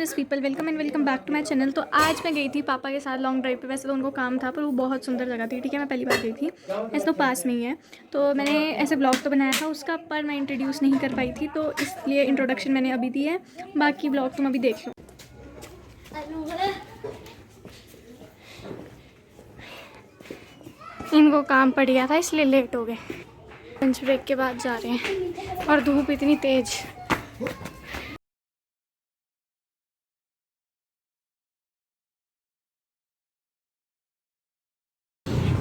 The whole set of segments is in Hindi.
Business people, welcome and welcome back to my channel. तो आज मैं गई थी पापा के साथ लॉन्ग ड्राइव पे। वैसे तो उनको काम था, पर वो बहुत सुंदर जगह थी। ठीक है, मैं पहली बार गई थी, ऐसे तो पास में ही है। तो मैंने ऐसे ब्लॉग तो बनाया था उसका, पर मैं इंट्रोड्यूस नहीं कर पाई थी, तो इसलिए इंट्रोडक्शन मैंने अभी दी है। बाकी ब्लॉग तुम अभी देख लो। इनको काम पड़ गया था इसलिए लेट हो गए। लंच ब्रेक के बाद जा रहे हैं और धूप इतनी तेज।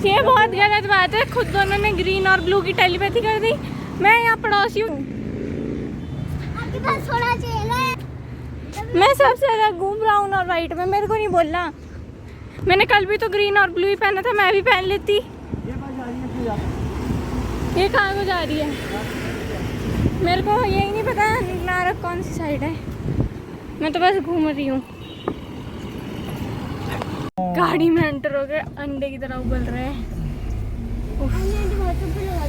ये बहुत गलत बात है, खुद दोनों ने ग्रीन और ब्लू की टेलीपैथी कर दी। मैं यहाँ पड़ोसी हूँ, मैं सबसे ज़्यादा घूम रहा हूँ और वाइट में, मेरे को नहीं बोलना। मैंने कल भी तो ग्रीन और ब्लू ही पहना था, मैं भी पहन लेती। ये कहाँ को जा रही है मेरे को यही नहीं पता नारक कौन सी साइड है। मैं तो बस घूम रही हूँ। गाड़ी में एंटर हो गए, अंडे की तरह उबल रहे हैं।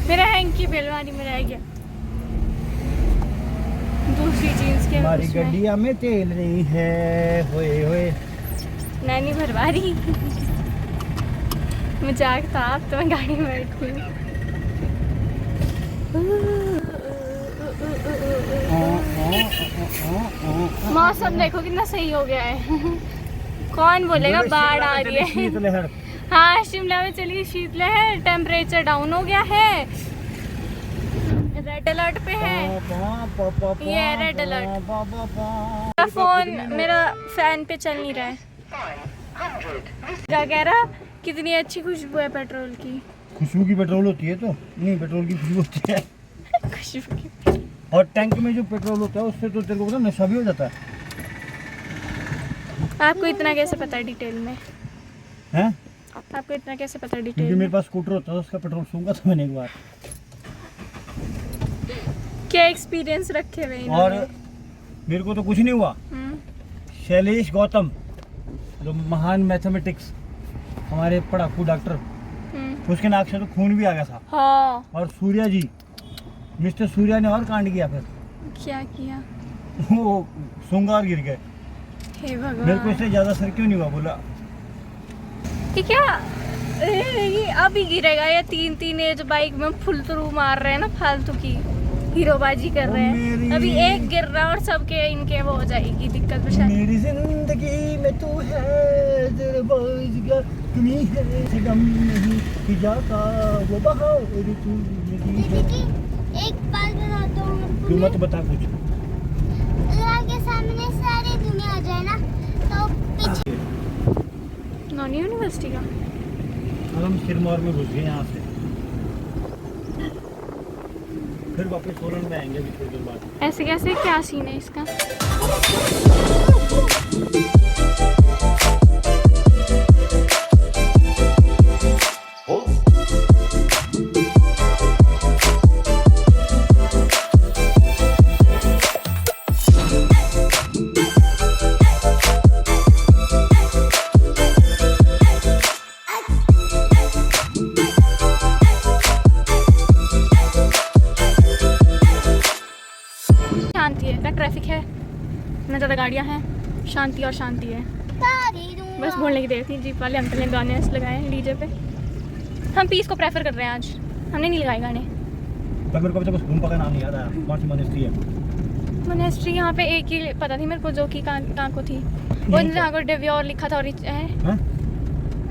मेरा हैंकी बेलवानी में रह गया। दूसरी जीन्स के हमारी गड्डिया में तेल नहीं है, होए होए नैनी भरवा रही। मजाक था, अब तो मैं गाड़ी में बैठी हूँ। मौसम देखो कितना सही हो गया है। कौन बोलेगा बाढ़ आ रही है। हाँ, शिमला में चली शीतलहर, टेम्परेचर डाउन हो गया है, रेड अलर्ट पे है। ये रेड अलर्ट। मेरा फोन मेरा फैन पे चल नहीं रहा है। क्या कह रहा? कितनी अच्छी खुशबू है पेट्रोल की। खुशबू की पेट्रोल होती है तो नहीं, पेट्रोल की खुशबू होती है। खुशबू की। और टैंक में जो पेट्रोल होता है उससे तो तेरे को पता नशा भी हो जाता है। आपको इतना कैसे पता है डिटेल में? हैं? आपको इतना कैसे पता है डिटेल क्योंकि में? मेरे पास स्कूटर होता है, उसका पेट्रोल सूंघा था मैंने एक बार। क्या एक्सपीरियंस रखे हुए इन्होंने? और मेरे को तो कुछ नहीं हुआ। शैलेश गौतम जो महान मैथमेटिक्स हमारे पढ़ाकू डॉक्टर, उसके नाक से तो खून भी आ गया था। हाँ। और सूर्या जी, मिस्टर सूर्या ने और कांड किया। फिर क्या किया? वो सूंघा और गिर गए। हे भगवान। मेरे को इससे ज्यादा सर क्यों नहीं हुआ? बोला कि क्या ये अभी गिरेगा। या तीन एज बाइक में फुल थ्रू मार रहे हैं ना, फालतू की हीरोबाजी कर रहे हैं। अभी एक गिर रहा और सबके इनके वो हो जाएगी दिक्कत। मेरी जिंदगी में तू है, तेरे बाज का कमी है, गम नहीं कि जाता वो बहार तू मेरी है। एक बात बताता हूँ, तू मत बता कुछ। के सामने सारी दुनिया आ जाए ना तो पीछे। नॉन यूनिवर्सिटी का हम सिरमौर में घुस गए यहाँ से, फिर वापस सोलन में आएंगे थोड़ी देर बाद। ऐसे कैसे? क्या सीन है इसका? शांति है ना, ट्रैफिक है ना, ज़्यादा गाड़ियाँ हैं, शांति और शांति है। बस बोलने की देर थी। जीप वाले अंकल ने गाने लगाए हैं डीजे पे। हम पीस को प्रेफर कर रहे हैं आज, हमने नहीं लगाए गाने। पर मेरे को अभी तक उस गुम्पा का नाम नहीं याद आया, कौन सी मोनेस्ट्री है? मोनेस्ट्री यहाँ पे एक ही पता थी मेरे को, जो कि कहाँ को थी वो, जहाँ को डिव्योर लिखा था। और है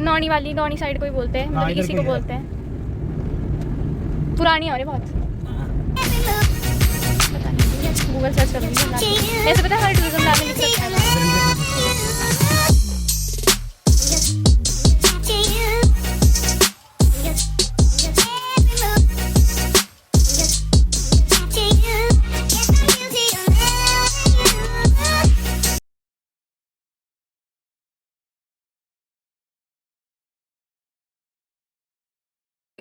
नौनी वाली, नौनी साइड को ही बोलते हैं, मतलब इसी को बोलते हैं। पुरानी है और बहुत, गूगल सर्च कर लूँगी। ऐसे पता है हर टूरिज्म लैब में लिख सकते हैं।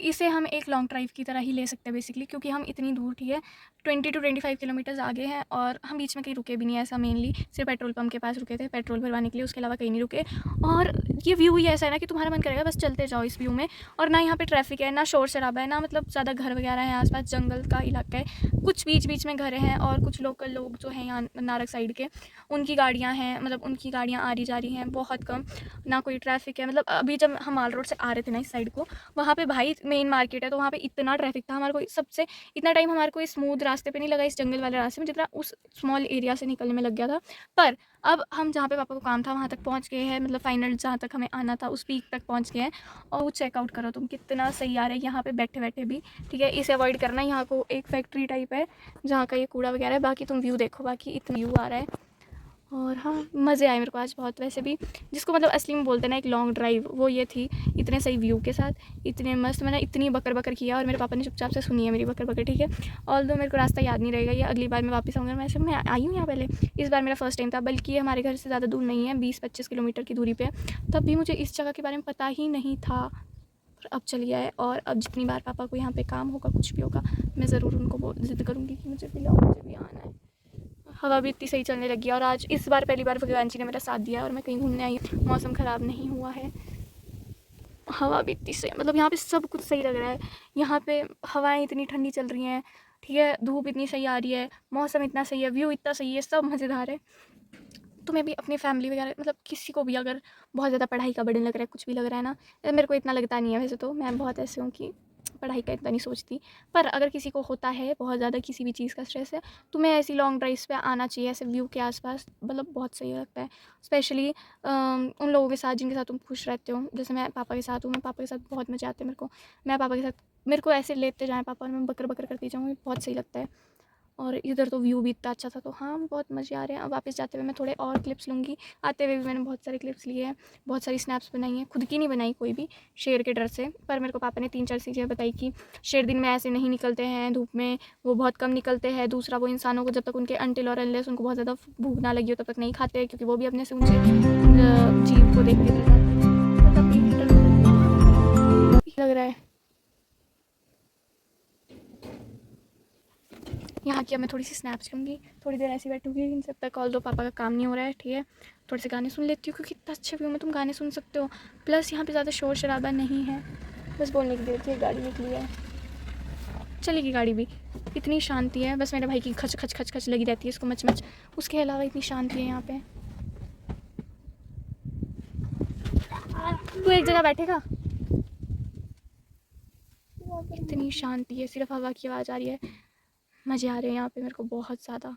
इसे हम एक लॉन्ग ड्राइव की तरह ही ले सकते हैं बेसिकली, क्योंकि हम इतनी दूर, ठीक है, 20 to 25 किलोमीटर्स आगे हैं और हम बीच में कहीं रुके भी नहीं है। ऐसा मेनली सिर्फ पेट्रोल पंप के पास रुके थे पेट्रोल भरवाने के लिए, उसके अलावा कहीं नहीं रुके। और ये व्यू ही ऐसा है ना कि तुम्हारा मन करेगा बस चलते जाओ इस व्यू में। और ना यहाँ पे ट्रैफिक है, ना शोर शराबा है, ना मतलब ज़्यादा घर वगैरह है आसपास, जंगल का इलाका है। कुछ बीच बीच में घर हैं और कुछ लोकल लोग जो हैं यहाँ नारक साइड के, उनकी गाड़ियाँ हैं, मतलब उनकी गाड़ियाँ आ रही जा रही हैं बहुत कम, ना कोई ट्रैफिक है। मतलब अभी जब हम माल रोड से आ रहे थे ना इस साइड को, वहाँ पे भाई मेन मार्केट है, तो वहाँ पे इतना ट्रैफिक था। हमारे को सबसे इतना टाइम हमारे को स्मूथ रास्ते पे नहीं लगा इस जंगल वाले रास्ते में, जितना उस स्मॉल एरिया से निकलने में लग गया था। पर अब हम जहाँ पे पापा को काम था वहाँ तक पहुँच गए हैं, मतलब फाइनल जहाँ तक हमें आना था उस पीक तक पहुँच गए हैं। और वो चेकआउट करो तुम, कितना सही आ रहा है यहाँ पे बैठे बैठे भी, ठीक है। इसे अवॉइड करना, यहाँ को एक फैक्ट्री टाइप है जहाँ का ये कूड़ा वगैरह है। बाकी तुम व्यू देखो, बाकी इतना व्यू आ रहा है। और हाँ, मज़े आए मेरे को आज बहुत। वैसे भी जिसको मतलब असली में बोलते हैं ना एक लॉन्ग ड्राइव, वो ये थी, इतने सही व्यू के साथ, इतने मस्त। मैंने इतनी बकर बकर किया और मेरे पापा ने चुपचाप से सुनी है मेरी बकर बकर, ठीक है। ऑल दो मेरे को रास्ता याद नहीं रहेगा, ये अगली बार मैं वापस आऊँगा। मैं आई हूँ यहाँ पहले, इस बार मेरा फर्स्ट टाइम था, बल्कि ये हमारे घर से ज़्यादा दूर नहीं है, 20-25 किलोमीटर की दूरी पर। तब भी मुझे इस जगह के बारे में पता ही नहीं था, अब चल गया है। और अब जितनी बार पापा को यहाँ पे काम होगा, कुछ भी होगा, मैं ज़रूर उनको ज़िद करूँगी कि मुझे भी लाओ, मुझे भी आना है। हवा भी इतनी सही चलने लगी है और आज इस बार पहली बार भगवान जी ने मेरा साथ दिया और मैं कहीं घूमने आई हूँ। मौसम ख़राब नहीं हुआ है, हवा भी इतनी सही, मतलब यहाँ पे सब कुछ सही लग रहा है। यहाँ पे हवाएं इतनी ठंडी चल रही हैं, ठीक है, धूप इतनी सही आ रही है, मौसम इतना सही है, व्यू इतना सही है, सब मज़ेदार है। तुम्हें भी अपनी फैमिली वगैरह, मतलब किसी को भी अगर बहुत ज़्यादा पढ़ाई का बर्डन लग रहा है, कुछ भी लग रहा है ना, मेरे को इतना लगता नहीं है वैसे तो, मैं बहुत ऐसे हूँ कि पढ़ाई का इतना नहीं सोचती। पर अगर किसी को होता है बहुत ज़्यादा किसी भी चीज़ का स्ट्रेस है, तुम्हें ऐसी लॉन्ग ड्राइव्स पे आना चाहिए, ऐसे व्यू के आसपास, मतलब बहुत सही लगता है। स्पेशली उन लोगों के साथ जिनके साथ तुम खुश रहते हो। जैसे मैं पापा के साथ हूँ, मैं पापा के साथ बहुत मज़े आते हैं मेरे को। मैं पापा के साथ, मेरे को ऐसे लेते जाएँ पापा और मैं बकर बकर करती जाऊँ, बहुत सही लगता है। और इधर तो व्यू भी इतना अच्छा था, तो हाँ बहुत मज़े आ रहे हैं। अब वापस जाते हुए मैं थोड़े और क्लिप्स लूँगी, आते हुए भी मैंने बहुत सारे क्लिप्स लिए हैं, बहुत सारी स्नैप्स बनाई हैं, खुद की नहीं बनाई कोई भी, शेर के डर से। पर मेरे को पापा ने 3-4 चीज़ें बताई कि शेर दिन में ऐसे नहीं निकलते हैं धूप में, वो बहुत कम निकलते हैं। दूसरा, वो इंसानों को जब तक उनके अनटिल और अनलेस उनको बहुत ज़्यादा भूख ना लगी हो तब तक नहीं खाते, क्योंकि वो भी अपने से ऊँचे जीव को देखते हुए लग रहा है। यहाँ की अब मैं थोड़ी सी स्नैप्स लूँगी, थोड़ी देर ऐसी बैठूँगी इन सब तक। ऑल दो पापा का काम नहीं हो रहा है, ठीक है, थोड़े से गाने सुन लेती हूँ, क्योंकि इतना अच्छे व्यू में तुम गाने सुन सकते हो। प्लस यहाँ पे ज़्यादा शोर शराबा नहीं है, बस बोलने की देर थी, गाड़ी निकली है, चलेगी गाड़ी भी। इतनी शांति है, बस मेरे भाई की खच खच खच खच लगी रहती है, इसको मच मच, उसके अलावा इतनी शांति है यहाँ पे। तू एक जगह बैठेगा, इतनी शांति है, सिर्फ हवा की आवाज़ आ रही है। मज़े आ रहे हैं यहाँ पे मेरे को बहुत ज़्यादा।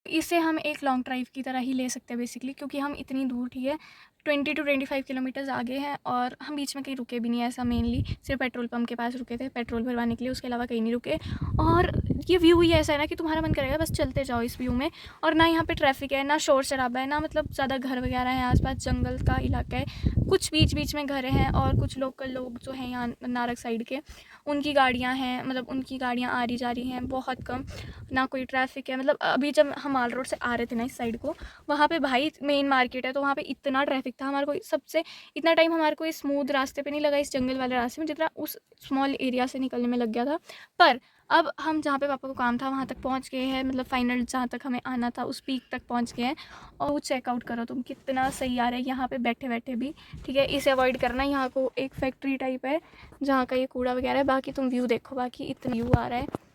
इसे हम एक लॉन्ग ड्राइव की तरह ही ले सकते हैं बेसिकली, क्योंकि हम इतनी दूर, ठीक है, 20 to 25 किलोमीटर्स आगे हैं और हम बीच में कहीं रुके भी नहीं है। ऐसा मेनली सिर्फ पेट्रोल पंप के पास रुके थे पेट्रोल भरवाने के लिए, उसके अलावा कहीं नहीं रुके। और ये व्यू ही ऐसा है ना कि तुम्हारा मन करेगा बस चलते जाओ इस व्यू में। और ना यहाँ पे ट्रैफिक है, ना शोर शराबा है, ना मतलब ज़्यादा घर वगैरह है आसपास, जंगल का इलाका है। कुछ बीच बीच में घर हैं और कुछ लोकल लोग जो हैं यहाँ नारक साइड के, उनकी गाड़ियाँ हैं, मतलब उनकी गाड़ियाँ आ रही जा रही हैं बहुत कम, ना कोई ट्रैफिक है। मतलब अभी जब हम माल रोड से आ रहे थे ना इस साइड को, वहाँ पे भाई मेन मार्केट है, तो वहाँ पे इतना ट्रैफिक था। हमारे को सबसे इतना टाइम हमारे को स्मूथ रास्ते पे नहीं लगा इस जंगल वाले रास्ते में, जितना उस स्मॉल एरिया से निकलने में लग गया था। पर अब हम जहाँ पे पापा को काम था वहाँ तक पहुँच गए हैं, मतलब फाइनल जहाँ तक हमें आना था उस पीक तक पहुँच गए हैं। और वो चेकआउट करो तुम, कितना सही आ रहा है यहाँ पे बैठे बैठे भी, ठीक है। इसे अवॉइड करना, यहाँ को एक फैक्ट्री टाइप है जहाँ का ये कूड़ा वगैरह है। बाकी तुम व्यू देखो, बाकी इतना व्यू आ रहा है।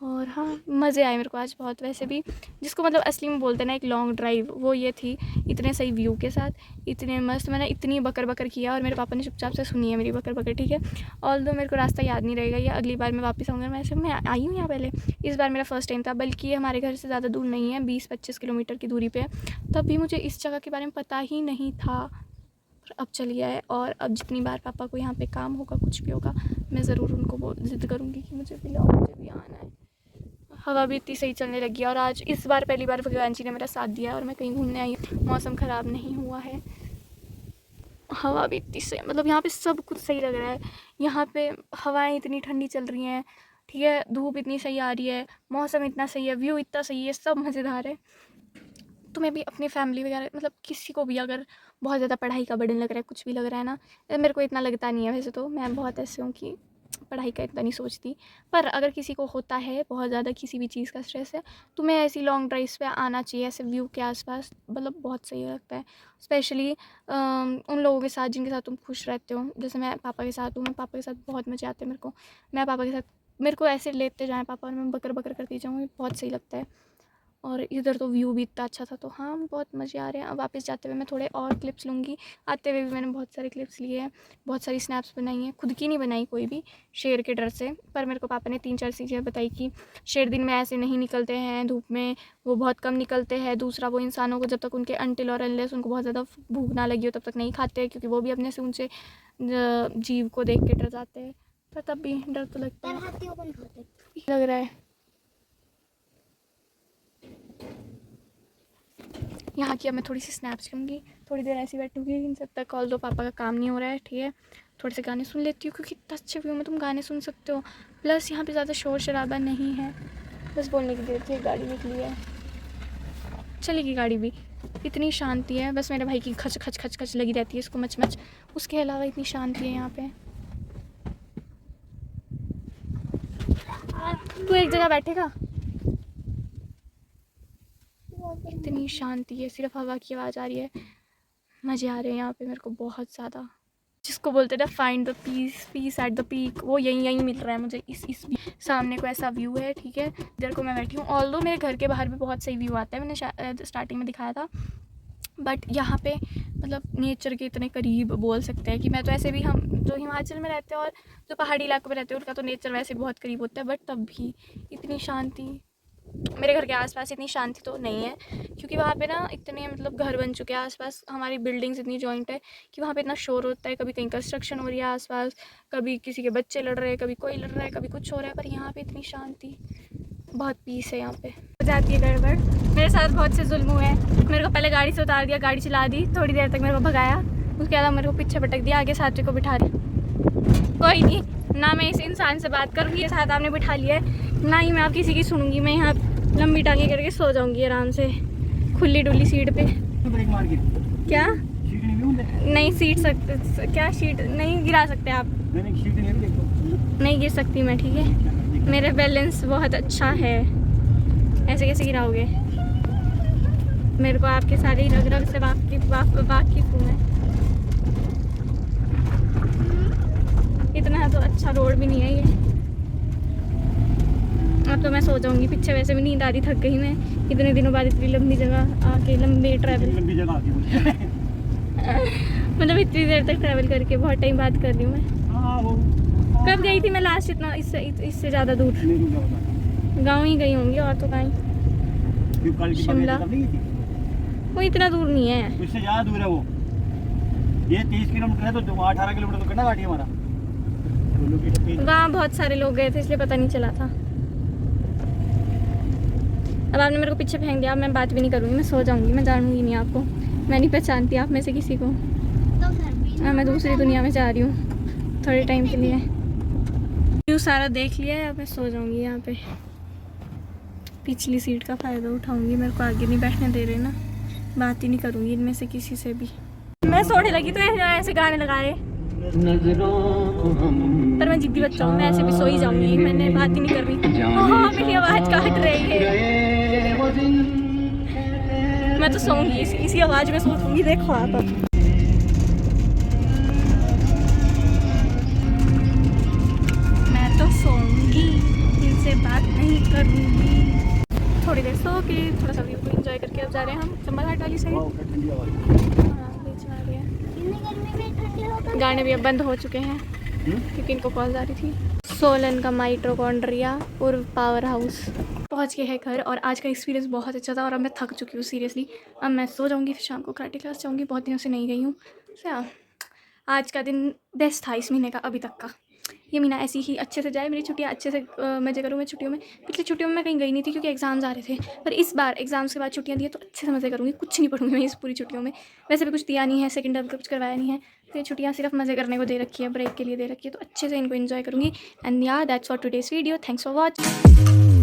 और हाँ, मज़े आए मेरे को आज बहुत। वैसे भी जिसको मतलब असली में बोलते हैं ना एक लॉन्ग ड्राइव, वो ये थी, इतने सही व्यू के साथ, इतने मस्त। मैंने इतनी बकर बकर किया और मेरे पापा ने चुपचाप से सुनी है मेरी बकर बकर, ठीक है। ऑल दो मेरे को रास्ता याद नहीं रहेगा, ये अगली बार मैं वापस आऊँगा। मैं आई हूँ यहाँ पहले, इस बार मेरा फर्स्ट टाइम था, बल्कि ये हमारे घर से ज़्यादा दूर नहीं है, 20-25 किलोमीटर की दूरी पर है। तब भी मुझे इस जगह के बारे में पता ही नहीं था, अब चल गया है। और अब जितनी बार पापा को यहाँ पे काम होगा, कुछ भी होगा, मैं ज़रूर उनको ज़िद करूँगी कि मुझे भी लाओ, मुझे भी आना है। हवा भी इतनी सही चलने लगी है और आज इस बार पहली बार भगवान जी ने मेरा साथ दिया और मैं कहीं घूमने आई हूँ। मौसम ख़राब नहीं हुआ है, हवा भी इतनी सही, मतलब यहाँ पे सब कुछ सही लग रहा है। यहाँ पे हवाएं इतनी ठंडी चल रही हैं, ठीक है, धूप इतनी सही आ रही है, मौसम इतना सही है, व्यू इतना सही है, सब मज़ेदार है। तुम्हें भी अपनी फैमिली वगैरह, मतलब किसी को भी अगर बहुत ज़्यादा पढ़ाई का बर्डन लग रहा है, कुछ भी लग रहा है ना, मेरे को इतना लगता नहीं है वैसे, तो मैं बहुत ऐसे हूँ कि पढ़ाई का इतना नहीं सोचती, पर अगर किसी को होता है बहुत ज़्यादा किसी भी चीज़ का स्ट्रेस है, तुम्हें ऐसी लॉन्ग ड्राइव्स पे आना चाहिए, ऐसे व्यू के आसपास, मतलब बहुत सही लगता है। स्पेशली उन लोगों के साथ जिनके साथ तुम खुश रहते हो, जैसे मैं पापा के साथ हूँ, मैं पापा के साथ बहुत मज़े आते हैं मेरे को। मैं पापा के साथ, मेरे को ऐसे लेते जाएँ पापा और मैं बकर बकर करती जाऊँ, बहुत सही लगता है। और इधर तो व्यू भी इतना अच्छा था, तो हाँ बहुत मज़े आ रहे हैं। अब वापस जाते हुए मैं थोड़े और क्लिप्स लूँगी, आते हुए भी मैंने बहुत सारे क्लिप्स लिए हैं, बहुत सारी स्नैप्स बनाई हैं, खुद की नहीं बनाई कोई भी, शेर के डर से। पर मेरे को पापा ने 3-4 चीज़ें बताई कि शेर दिन में ऐसे नहीं निकलते हैं धूप में, वो बहुत कम निकलते हैं। दूसरा, वो इंसानों को जब तक उनके अनटिल और अनलेस उनको बहुत ज़्यादा भूख ना लगी हो तब तक नहीं खाते हैं, क्योंकि वो भी अपने से ऊँचे जीव को देख के डर जाते हैं। पर तब भी डर तो लगता है, लग रहा है। यहाँ की अब मैं थोड़ी सी स्नैप्स लूँगी, थोड़ी देर ऐसी बैठूँगी इन सब तक, कॉल दो पापा का काम नहीं हो रहा है, ठीक है। थोड़े से गाने सुन लेती हूँ, क्योंकि इतना अच्छे व्यू में तुम गाने सुन सकते हो, प्लस यहाँ पे ज़्यादा शोर शराबा नहीं है। बस बोलने की देर थी, गाड़ी निकली है, चलेगी गाड़ी भी। इतनी शांति है, बस मेरे भाई की खच खच खच खच लगी रहती है, इसको मच मच, उसके अलावा इतनी शांति है यहाँ पे। तू एक जगह बैठेगा, इतनी शांति है, सिर्फ हवा की आवाज़ आ रही है, मज़े आ रहे हैं यहाँ पे मेरे को बहुत ज़्यादा। जिसको बोलते थे find the peace at the peak, वो यहीं मिल रहा है मुझे। इस सामने को ऐसा व्यू है, ठीक है, इधर को मैं बैठी हूँ। ऑल्दो मेरे घर के बाहर भी बहुत सही व्यू आता है, मैंने स्टार्टिंग में दिखाया था, बट यहाँ पे मतलब नेचर के इतने करीब बोल सकते हैं कि मैं तो ऐसे भी, हम जो हिमाचल में रहते हैं और जो पहाड़ी इलाकों में रहते हैं उनका तो नेचर वैसे बहुत करीब होता है, बट तब भी इतनी शांति, मेरे घर के आसपास इतनी शांति तो नहीं है, क्योंकि वहाँ पे ना इतने मतलब घर बन चुके हैं आसपास, हमारी बिल्डिंग्स इतनी जॉइंट है कि वहाँ पे इतना शोर होता है, कभी कहीं कंस्ट्रक्शन हो रही है आसपास, कभी किसी के बच्चे लड़ रहे हैं, कभी कोई लड़ रहा है, कभी कुछ हो रहा है, पर यहाँ पे इतनी शांति, बहुत पीस है यहाँ पे। हो जाती है गड़बड़, मेरे साथ बहुत से जुल्म हुए हैं। मेरे को पहले गाड़ी से उतार दिया, गाड़ी चला दी, थोड़ी देर तक मेरे को भगाया, उसके बाद मेरे को पीछे पटक दिया, आगे साथी को बिठा दिया। कोई नहीं, ना मैं इस इंसान से बात करूँगी, ये साथ आपने बिठा लिया है, ना ही मैं आप किसी की सुनूंगी। मैं यहाँ लंबी टांगे करके सो जाऊंगी आराम से, खुली डुली सीट पे। ब्रेक मार के क्या सीट नहीं, सीट सकते क्या, सीट नहीं गिरा सकते आप, सीट नहीं गिर सकती मैं, ठीक है, मेरे बैलेंस बहुत अच्छा है। ऐसे कैसे गिराओगे, मेरे को आपके सारे रग रग से वाकिफ हूँ मैं। इतना तो अच्छा रोड भी नहीं है ये। अब तो मैं सो जाऊंगी, पीछे वैसे भी नींद आ रही, थक गई मैं इतने दिनों बाद इतनी लंबी जगह आके, लंबी जगह आके मतलब इतनी देर तक ट्रैवल करके बहुत टाइम बाद कर रही हूँ मैं। कब गई थी मैं लास्ट इतना, इससे ज़्यादा दूर? गाँव ही गई होंगी, और तो कहीं शिमला, वो इतना दूर नहीं है, उससे ज़्यादा दूर है वो। ये 30 किलोमीटर है, तो 18 किलोमीटर तो करना घाटी हमारा। वहाँ बहुत सारे लोग गए थे इसलिए पता नहीं चला था। अब आपने मेरे को पीछे फेंक दिया, अब मैं बात भी नहीं करूँगी, मैं सो जाऊँगी, मैं जानूँगी नहीं आपको, मैं नहीं पहचानती आप में से किसी को। मैं दूसरी दुनिया में जा रही हूँ थोड़े टाइम के लिए। व्यू सारा देख लिया है, अब मैं सो जाऊँगी यहाँ पे। पिछली सीट का फ़ायदा उठाऊँगी, मेरे को आगे नहीं बैठने दे रहे ना, बात ही नहीं करूँगी इनमें से किसी से भी। मैं सोने लगी तो ऐसे गाने लगा रहे, पर मैं जिद्दी बच्चा हूँ, मैं ऐसे भी सो ही जाऊंगी, मैंने बात ही नहीं कर रही। हाँ मेरी आवाज़ काट रही है, मैं तो सोऊंगी इसी आवाज़ में सोऊंगी, देखो आप। मैं तो सोऊंगी, इनसे बात नहीं करूँगी, थोड़ी देर सो के थोड़ा सा व्यू को एंजॉय करके अब जा रहे हैं हम चंबल घाट वाली साइड। हाँ बीच में आ रही है, गाने भी अब बंद हो चुके हैं क्योंकि इनको कॉल आ रही थी। सोलन का माइटोकॉन्ड्रिया पूर्व पावर हाउस पहुंच गए हैं घर, और आज का एक्सपीरियंस बहुत अच्छा था, और अब मैं थक चुकी हूँ सीरियसली। अब मैं सो जाऊँगी, फिर शाम को कराटे क्लास जाऊँगी, बहुत दिनों से नहीं गई हूँ। आज का दिन बेस्ट था इस महीने का अभी तक का। ये महीना ऐसी ही अच्छे से जाए, मेरी छुट्टियाँ अच्छे से मज़े करूँ मैं छुट्टियों में। पिछली छुट्टियों में मैं कहीं गई नहीं थी क्योंकि एग्ज़ाम्स आ रहे थे, पर इस बार एग्ज़ाम्स के बाद छुट्टियाँ दी है तो अच्छे से मज़े करूँगी। कुछ नहीं पढ़ूँगी मैं इस पूरी छुट्टियों में, वैसे भी कुछ दिया नहीं है, सेकेंड टर्म का कुछ करवाया नहीं है, तो ये छुट्टियाँ सिर्फ मज़े करने को दे रखी है, ब्रेक के लिए दे रखी है, तो अच्छे से इनको एंजॉय करूँगी। एंड या that's for today's video, thanks for watching.